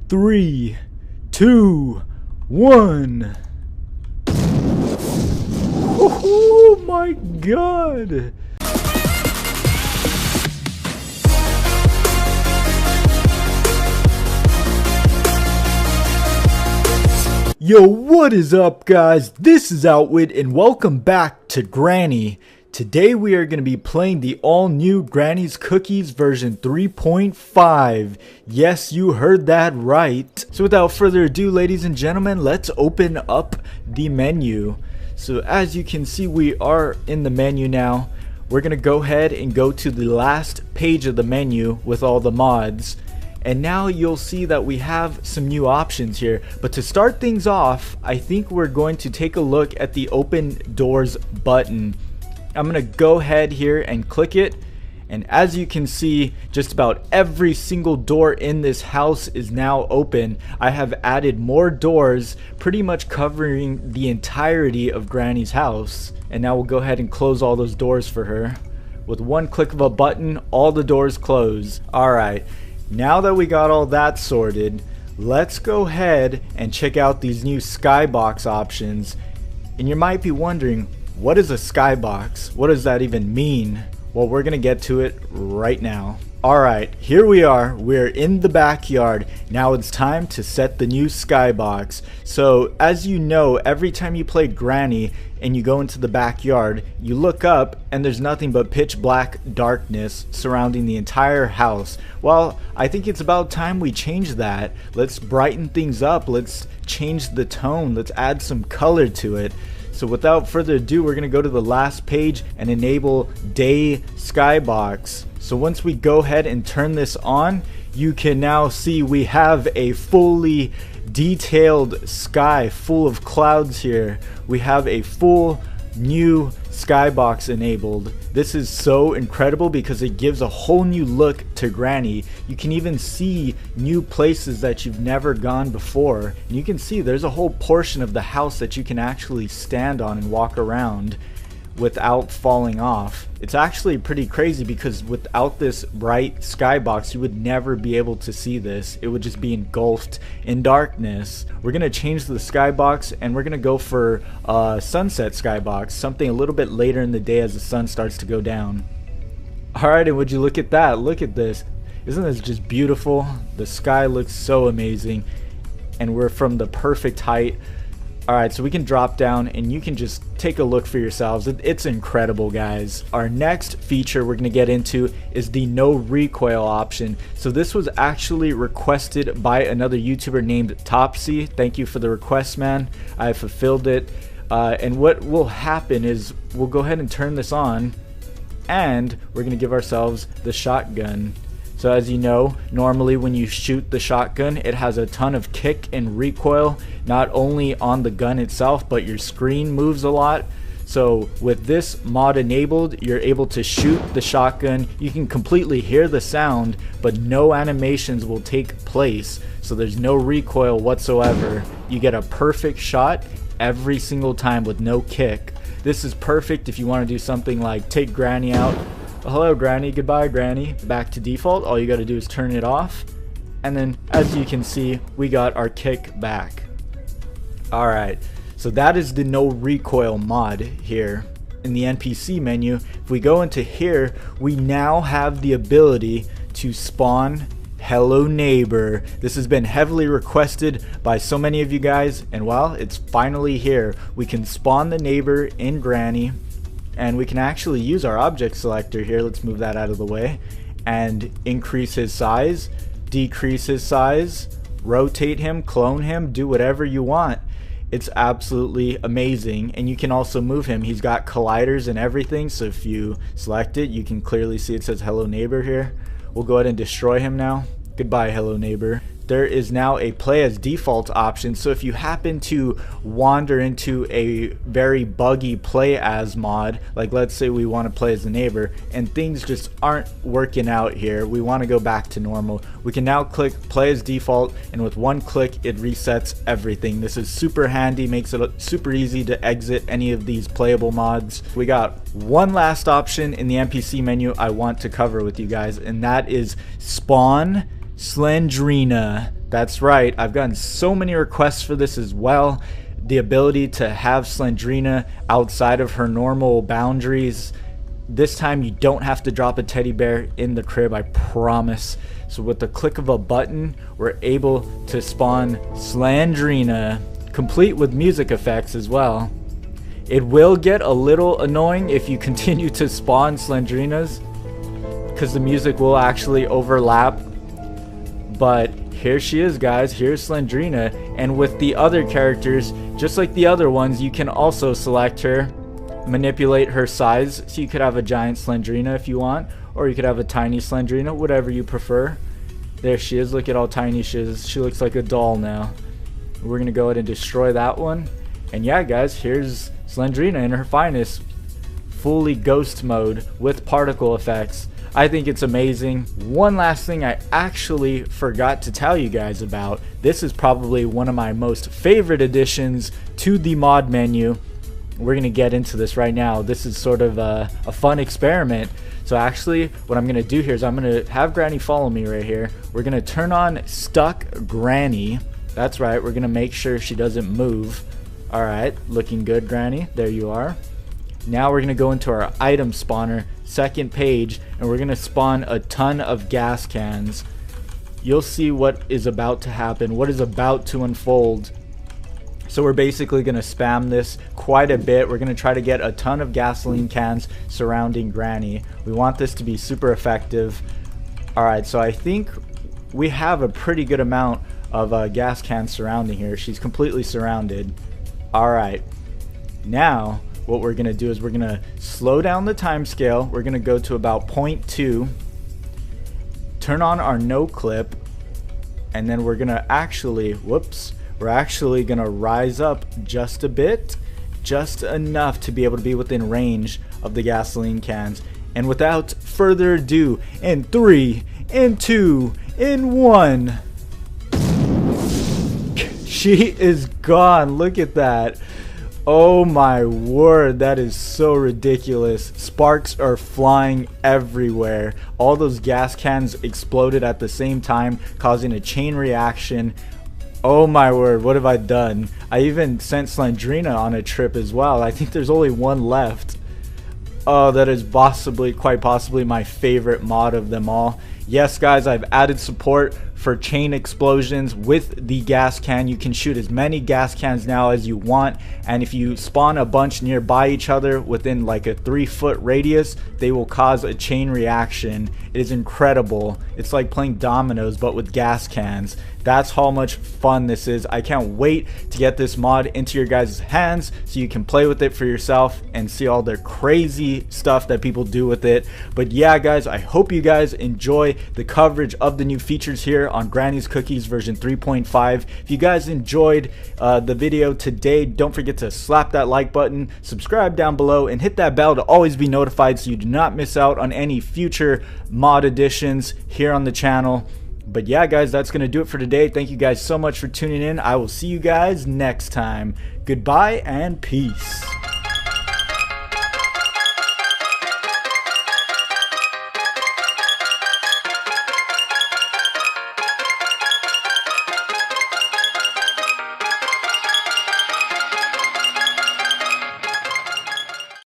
3, 2, 1. Oh my god! Yo, what is up guys? This is Outwit and welcome back to Garnny. Today we are going to be playing the all-new Granny's Cookies version 3.5. Yes, you heard that right. So without further ado, ladies and gentlemen, let's open up the menu. So as you can see, we are in the menu now. We're going to go ahead and go to the last page of the menu with all the mods. And now you'll see that we have some new options here. But to start things off, I think we're going to take a look at the open doors button. I'm going to go ahead here and click it. And as you can see, just about every single door in this house is now open. I have added more doors, pretty much covering the entirety of Granny's house. And now we'll go ahead and close all those doors for her. With one click of a button, all the doors close. Alright. Now that we got all that sorted, let's go ahead and check out these new skybox options. And you might be wondering, what is a skybox? What does that even mean? Well, we're gonna get to it right now. Alright, here we are. We're in the backyard. Now it's time to set the new skybox. So as you know, every time you play Granny and you go into the backyard, you look up and there's nothing but pitch black darkness surrounding the entire house. Well, I think it's about time we change that. Let's brighten things up. Let's change the tone. Let's add some color to it. So without further ado, we're going to go to the last page and enable day skybox. So once we go ahead and turn this on, you can now see we have a fully detailed sky full of clouds here. We have a full new skybox enabled. This is so incredible because it gives a whole new look to Granny. You can even see new places that you've never gone before. And you can see there's a whole portion of the house that you can actually stand on and walk around without falling off. It's actually pretty crazy because without this bright skybox, you would never be able to see this. It would just be engulfed in darkness. We're gonna change the skybox and we're gonna go for sunset skybox, something a little bit later in the day as the sun starts to go down. Alright, and would you look at that? Look at this. Isn't this just beautiful? The sky looks so amazing and we're from the perfect height. Alright, so we can drop down and you can just take a look for yourselves. It's incredible, guys. Our next feature we're going to get into is the no recoil option. So this was actually requested by another YouTuber named Topsy. Thank you for the request, man. I fulfilled it. And what will happen is we'll go ahead and turn this on and we're going to give ourselves the shotgun. So as you know, normally when you shoot the shotgun, it has a ton of kick and recoil, not only on the gun itself, but your screen moves a lot. So with this mod enabled, you're able to shoot the shotgun. You can completely hear the sound, but no animations will take place. So there's no recoil whatsoever. You get a perfect shot every single time with no kick. This is perfect if you want to do something like take Granny out. Hello Granny, goodbye Granny. Back to default, all you gotta do is turn it off. And then as you can see, we got our kick back. Alright, so that is the no recoil mod here. In the NPC menu, if we go into here, we now have the ability to spawn Hello Neighbor. This has been heavily requested by so many of you guys, and well, it's finally here. We can spawn the neighbor in Granny. And we can actually use our object selector here, let's move that out of the way, and increase his size, decrease his size, rotate him, clone him, do whatever you want. It's absolutely amazing. And you can also move him. He's got colliders and everything, so if you select it, you can clearly see it says Hello Neighbor here. We'll go ahead and destroy him now. Goodbye, Hello Neighbor. There is now a play as default option, so if you happen to wander into a very buggy play as mod, like let's say we want to play as the neighbor and things just aren't working out here, we want to go back to normal, we can now click play as default, and with one click it resets everything. This is super handy, makes it super easy to exit any of these playable mods. We got one last option in the NPC menu I want to cover with you guys, and that is spawn Slendrina. That's right, I've gotten so many requests for this as well. The ability to have Slendrina outside of her normal boundaries. This time you don't have to drop a teddy bear in the crib, I promise. So with the click of a button, we're able to spawn Slendrina, complete with music effects as well. It will get a little annoying if you continue to spawn Slendrinas, because the music will actually overlap. But here she is, guys. Here's Slendrina. And with the other characters, just like the other ones, you can also select her, manipulate her size. So you could have a giant Slendrina if you want, or you could have a tiny Slendrina, whatever you prefer. There she is. Look at how tiny she is. She looks like a doll now. We're going to go ahead and destroy that one. And yeah, guys, here's Slendrina in her finest. Fully ghost mode with particle effects. I think it's amazing. One last thing I actually forgot to tell you guys about. This is probably one of my most favorite additions to the mod menu. We're going to get into this right now. This is sort of a fun experiment. So actually, what I'm going to do here is I'm going to have Granny follow me right here. We're going to turn on Stuck Granny. That's right, we're going to make sure she doesn't move. Alright, looking good, Granny. There you are. Now we're going to go into our item spawner, second page, and we're going to spawn a ton of gas cans. You'll see what is about to happen, what is about to unfold. So we're basically going to spam this quite a bit. We're going to try to get a ton of gasoline cans surrounding Granny. We want this to be super effective. Alright, so I think we have a pretty good amount of gas cans surrounding here. She's completely surrounded. Alright, now what we're going to do is we're going to slow down the time scale. We're going to go to about 0.2, turn on our no clip, and then we're going to actually, we're actually going to rise up just a bit, just enough to be able to be within range of the gasoline cans. And without further ado, in 3, in 2, in 1, she is gone. Look at that. Oh my word, that is so ridiculous. Sparks are flying everywhere. All those gas cans exploded at the same time, causing a chain reaction. Oh my word, what have I done? I even sent Slendrina on a trip as well. I think there's only one left. Oh, that is quite possibly my favorite mod of them all. Yes, guys, I've added support for chain explosions with the gas can. You can shoot as many gas cans now as you want, and if you spawn a bunch nearby each other within like a 3-foot radius, they will cause a chain reaction. It is incredible. It's like playing dominoes but with gas cans. That's how much fun this is. I can't wait to get this mod into your guys' hands so you can play with it for yourself and see all the crazy stuff that people do with it. But yeah, guys, I hope you guys enjoy the coverage of the new features here on Granny's Cookies version 3.5. If you guys enjoyed the video today, don't forget to slap that like button, subscribe down below, and hit that bell to always be notified so you do not miss out on any future mod additions here on the channel. But yeah, guys, that's going to do it for today. Thank you guys so much for tuning in. I will see you guys next time. Goodbye and peace.